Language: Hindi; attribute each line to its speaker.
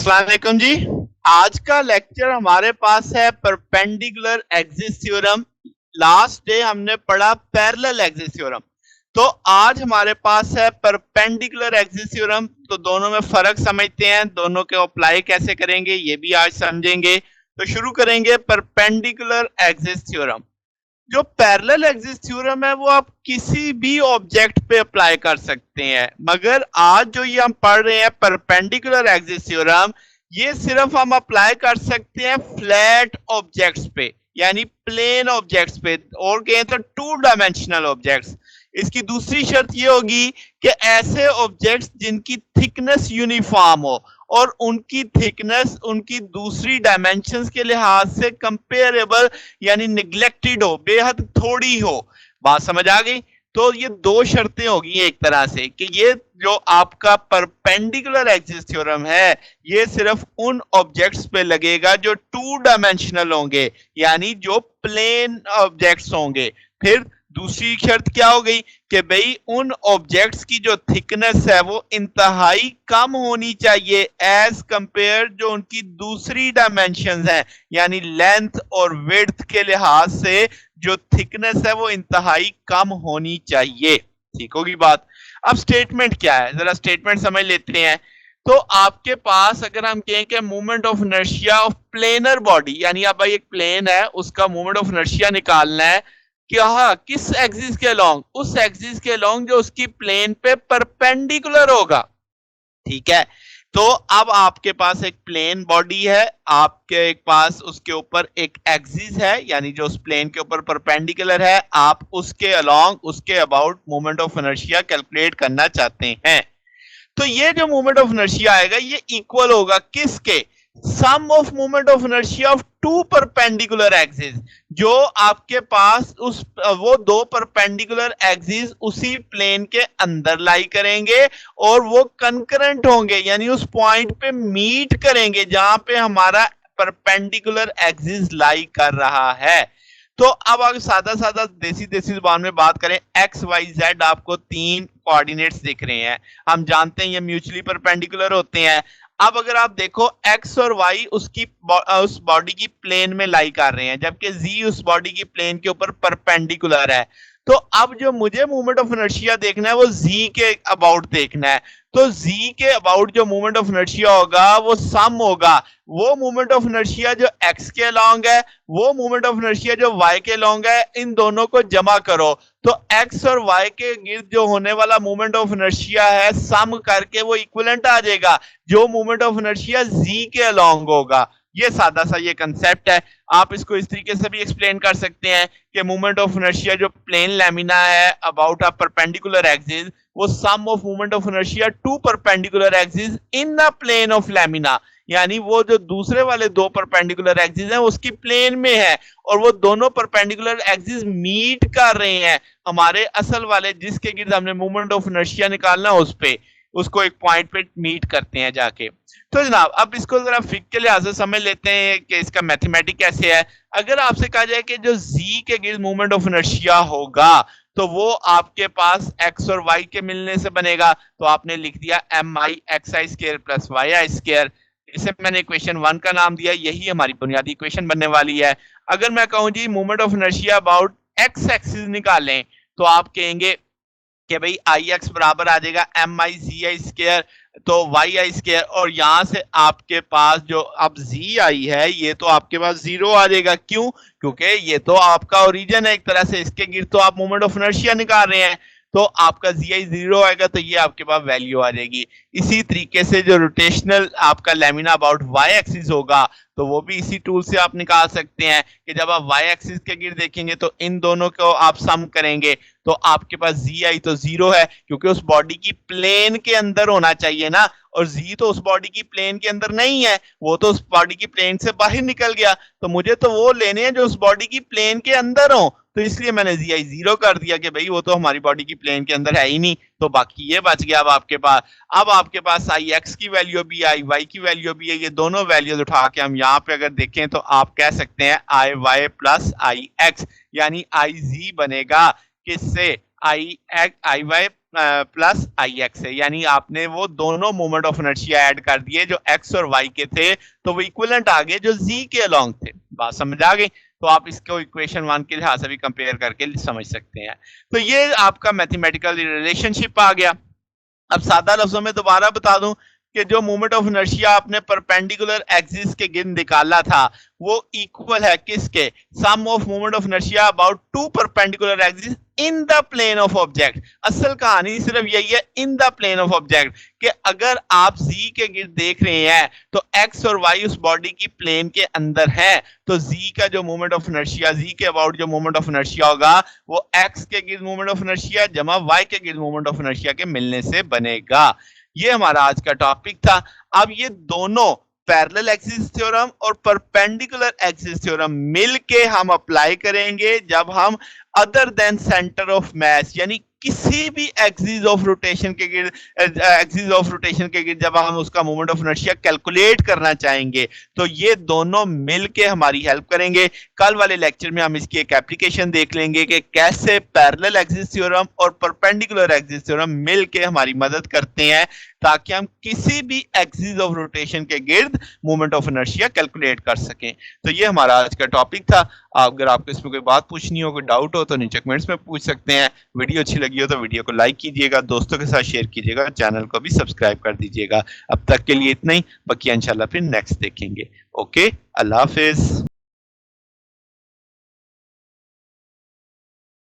Speaker 1: अस्सलाम वालेकुम जी। आज का लेक्चर हमारे पास है perpendicular axis theorem. Last day हमने पढ़ा पैरेलल एक्सिस थ्योरम। तो आज हमारे पास है परपेंडिकुलर एक्सिस थ्योरम। तो दोनों में फर्क समझते हैं, दोनों को अप्लाई कैसे करेंगे ये भी आज समझेंगे। तो शुरू करेंगे परपेंडिकुलर एक्सिस थ्योरम। जो पैरेलल एक्सिस थ्योरम है वो आप किसी भी ऑब्जेक्ट पे अप्लाई कर सकते हैं, मगर आज जो ये हम पढ़ रहे हैं परपेंडिकुलर एक्सिस थ्योरम, ये सिर्फ हम अप्लाई कर सकते हैं फ्लैट ऑब्जेक्ट्स पे, यानी प्लेन ऑब्जेक्ट्स पे, और कहें तो टू डायमेंशनल ऑब्जेक्ट्स। इसकी दूसरी शर्त ये होगी कि ऐसे ऑब्जेक्ट्स जिनकी थिकनेस यूनिफॉर्म हो और उनकी थिकनेस उनकी दूसरी डायमेंशंस के लिहाज से कंपेरेबल यानी निग्लेक्टेड हो, बेहद थोड़ी हो। बात समझ आ गई? तो ये दो शर्तें होगी एक तरह से कि ये जो आपका परपेंडिकुलर एक्सिस थ्योरम है ये सिर्फ उन ऑब्जेक्ट्स पे लगेगा जो टू डायमेंशनल होंगे, यानी जो प्लेन ऑब्जेक्ट्स होंगे। फिर दूसरी शर्त क्या हो गई कि भाई उन ऑब्जेक्ट्स की जो थिकनेस है वो इंतहाई कम होनी चाहिए एज कंपेयर जो उनकी दूसरी डायमेंशंस हैं, यानी लेंथ और विड्थ के लिहाज से जो थिकनेस है वो इंतहाई कम होनी चाहिए। ठीक होगी बात? अब स्टेटमेंट क्या है, जरा स्टेटमेंट समझ लेते हैं। तो आपके पास अगर हम कहें कि movement of inertia of planar body, यानी अब भाई एक प्लेन है उसका मूवमेंट ऑफ इनर्शिया निकालना है, क्या किस एक्सिस के अलोंग? उस एक्सिस के अलोंग जो उसकी प्लेन पे परपेंडिकुलर होगा। ठीक है, तो अब आपके पास एक प्लेन बॉडी है, आपके पास उसके ऊपर एक एक्सिस है, यानी जो उस प्लेन के ऊपर परपेंडिकुलर है, आप उसके अलोंग उसके about moment of inertia calculate करना चाहते हैं। तो ये जो मोमेंट ऑफ इनर्शिया आएगा ये इक्वल होगा किसके? Sum of moment of inertia of two perpendicular axis. जो आपके पास वो दो परपेंडिकुलर एक्सिस उसी प्लेन के अंदर लाई करेंगे और वो कंकरेंट होंगे, यानी उस पॉइंट पे मीट करेंगे जहां पे हमारा परपेंडिकुलर एक्सिस लाई कर रहा है। तो अब अगर सादा सादा देसी देसी जुबान में बात करें, एक्स वाई जेड आपको तीन कोऑर्डिनेट्स दिख रहे हैं, हम जानते हैं ये म्यूचुअली परपेंडिकुलर होते हैं। अब अगर आप देखो एक्स और वाई उस बॉडी की प्लेन में लाई कर रहे हैं, जबकि जी उस बॉडी की प्लेन के ऊपर परपेंडिकुलर है। तो अब जो मुझे मूवमेंट ऑफ इनर्शिया देखना है वो जी के अबाउट देखना है। तो जी के अबाउट जो मूवमेंट ऑफ इनर्शिया होगा वो सम होगा वो मूवमेंट ऑफ इनर्शिया जो एक्स के अलोंग है, वो मूवमेंट ऑफ इनर्शिया जो वाई के अलोंग है, इन दोनों को जमा करो तो एक्स और वाई के गिर्द जो होने वाला मूवमेंट ऑफ इनर्शिया है सम करके वो इक्विवेलेंट आ जाएगा जो मूवमेंट ऑफ इनर्शिया जी के अलोंग होगा। ये सादा सा ये कंसेप्ट है। आप इसको इस तरीके से भी एक्सप्लेन कर सकते हैं कि मूवमेंट ऑफ इनर्शिया जो प्लेन लैमिना है अबाउट अ परपेंडिकुलर एक्सिस, वो sum of movement of inertia two perpendicular axis in the plane of lamina, यानी वो जो दूसरे वाले दो परपेंडिकुलर एक्सिस हैं उसकी प्लेन में है और वो दोनों परपेंडिकुलर एक्सिस मीट कर रहे हैं हमारे असल वाले जिसके गिर्द हमने मूवमेंट ऑफ इनर्शिया निकालना उस पे, उसको एक पॉइंट पे मीट करते हैं जाके। तो जनाब अब इसको जरा फिक के लिहाज से समझ लेते हैं कि इसका मैथमेटिक कैसे है। अगर आपसे कहा जाए कि जो जी के गिर्द मूवमेंट ऑफ इनर्शिया होगा तो वो आपके पास एक्स और वाई के मिलने से बनेगा, तो आपने लिख दिया एम आई एक्स आई स्क्वायर प्लस वाई आई स्क्वायर। इसे मैंने इक्वेशन 1 का नाम दिया, यही हमारी बुनियादी इक्वेशन बनने वाली है। अगर मैं कहूं जी movement of inertia about X axis निकालें तो आप कहेंगे कि भाई आई एक्स बराबर आ जाएगा एम आई जी आई स्क्वायर तो वाई आई स्क्वायर, और यहां से आपके पास जो अब जी आई है ये तो आपके पास जीरो आ जाएगा। क्यों? क्योंकि ये तो आपका ओरिजिन है एक तरह से, इसके गिर्द तो आप मोमेंट ऑफ इनर्शिया निकाल रहे हैं, तो आपका जी आई जीरो आएगा तो ये आपके पास वैल्यू आ जाएगी। इसी तरीके से जो रोटेशनल आपका लैमिना अबाउट वाई एक्सिस होगा तो वो भी इसी टूल से आप निकाल सकते हैं कि जब आप वाई एक्सिस के गिर्द देखेंगे तो इन दोनों को आप सम करेंगे तो आपके पास जी आई तो जीरो है क्योंकि उस बॉडी की प्लेन के अंदर होना चाहिए ना, और जी तो उस बॉडी की प्लेन के अंदर नहीं है, वो तो उस बॉडी की प्लेन से बाहर निकल गया, तो मुझे तो वो लेने हैं जो उस बॉडी की प्लेन के अंदर हो, तो इसलिए मैंने जी आई जीरो कर दिया कि भाई वो तो हमारी बॉडी की प्लेन के अंदर है ही नहीं, तो बाकी ये बच गया अब आपके पास। अब आपके पास आई एक्स की वैल्यू भी आई वाई की वैल्यू भी है, ये दोनों वैल्यूज उठा के हम यहाँ पे अगर देखें तो आप कह सकते हैं आई वाई प्लस आई एक्स, यानी आई जी बनेगा किससे? आई वाई प्लस आई एक्स है, यानी आपने वो दोनों मोमेंट ऑफ इनर्शिया ऐड कर दिए जो एक्स और वाई के थे, तो वो इक्विवेलेंट आ गए जो जी के अलोंग थे। बात समझ आ गई? तो आप इसको इक्वेशन 1 के लिहाज से भी कंपेयर करके समझ सकते हैं। तो ये आपका मैथमेटिकल रिलेशनशिप आ गया। अब सादा लफ्जों में दोबारा बता दूं कि जो मोमेंट ऑफ इनर्शिया आपने परपेंडिकुलर एक्सिस के गिर्द निकाला था वो इक्वल है किसके, sum of moment of inertia about two perpendicular axis in the plane of object. असल कहानी सिर्फ यही है, in the plane of object, कि अगर आप z के गिर्द देख रहे हैं तो x और y उस बॉडी की प्लेन के अंदर है, तो z का जो मोमेंट ऑफ इनर्शिया, z के अबाउट जो मोमेंट ऑफ इनर्शिया होगा वो x के गिर्द मोमेंट ऑफ इनर्शिया जमा y के गिर्द मोमेंट ऑफ इनर्शिया के मिलने से बनेगा। ये हमारा आज का टॉपिक था। अब ये दोनों पैरेलल एक्सिस थ्योरम और परपेंडिकुलर एक्सिस थ्योरम मिलके हम अप्लाई करेंगे जब हम other than centre of mass, यानी किसी भी एक्सिस ऑफ रोटेशन के गिर्द जब हम उसका मोमेंट ऑफ इनर्शिया कैलकुलेट करना चाहेंगे, तो ये दोनों मिलके हमारी हेल्प करेंगे। कल वाले लेक्चर में हम इसकी एक एप्लीकेशन देख लेंगे कि कैसे पैरेलल एक्सिस थ्योरम और परपेंडिकुलर एक्सिस थ्योरम मिलके हमारी मदद करते हैं ताकि हम किसी भी एक्सिस ऑफ रोटेशन के गिर्द मोमेंट ऑफ इनर्शिया कैलकुलेट कर सकें। तो ये हमारा आज का टॉपिक था। अगर आपको इसमें कोई बात पूछनी हो, कोई डाउट हो तो नीचे कमेंट्स में पूछ सकते हैं। वीडियो अच्छी लगी हो तो वीडियो को लाइक कीजिएगा, दोस्तों के साथ शेयर कीजिएगा, चैनल को भी सब्सक्राइब कर दीजिएगा। अब तक के लिए इतना ही, बाकी इंशाल्लाह फिर नेक्स्ट देखेंगे। ओके, अल्लाह हाफिज।